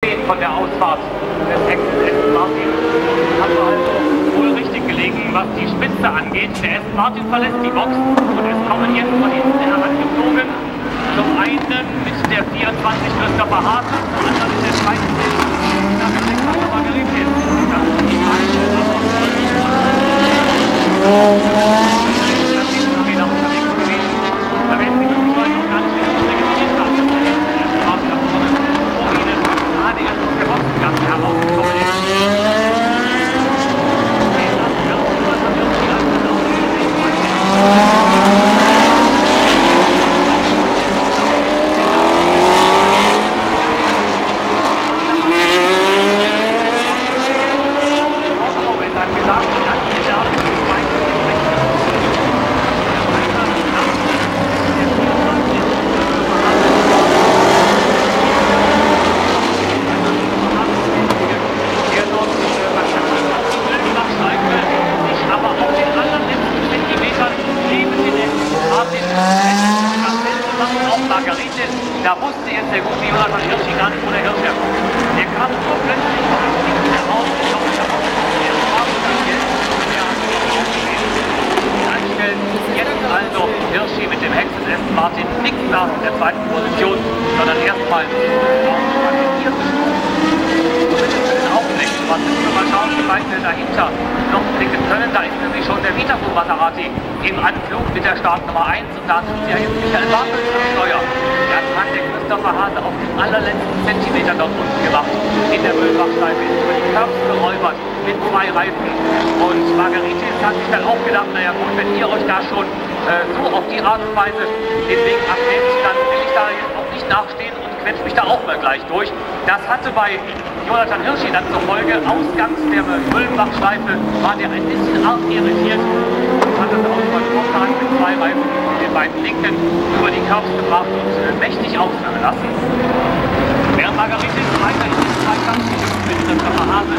Von der Ausfahrt des Aston Martin haben wir also wohl richtig gelegen, was die Spitze angeht. Der Aston Martin verlässt die Box und es kommen jetzt von hinten herangeflogen. Zum einen mit der 24 Christopher Haase, zum anderen mit der 13 nach Alexander Margaritis. Das ist die eine, Arena unterwegs gewesen. Da werden Sie möglicherweise noch gar nicht registriert haben. Der Aston Martin da vorne vor Ihnen gerade erst aus der Boxengasse herausgekommen ist. Da wusste jetzt der gute Jonathan Hirschi gar nicht, wo der Hirsch herkommt. Der kam so plötzlich aus dem Nichts heraus, ich glaube, der Box, der war das Geld, der hat sich auch gesehen. Einstellen, jetzt also Hirschi mit dem Hex des Aston Martin, nichts nach in der zweiten Position, sondern erstmal auf die vierte Stufe. Zumindest für den Augenblick, was jetzt nur mal schauen, wie weit wir dahinter noch blicken können. Da ist nämlich schon der Vitaco Maserati im Anflug mit der Startnummer 1 und da tut sie ja jetzt Michael Bartels am Steuer. Das hat der Christopher Haase auf den allerletzten Zentimeter dort unten gemacht. In der Müllbachschleife ist über die Curbs geräubert mit 2 Reifen. Und Margaritis hat sich dann auch gedacht, naja gut, wenn ihr euch da schon so auf die Art und Weise den Weg abnehmt, dann will ich da jetzt auch nicht nachstehen und quetsche mich da auch mal gleich durch. Das hatte bei Jonathan Hirschi dann zur Folge, ausgangs der Müllbachschleife war der ein bisschen arg irritiert und hat das auch mal spontan mit 2 Reifen den beiden Linken über die Curbs gebracht und mächtig ausführen lassen. Während Margaritis weiter in den Zweikampf mit Christopher Haase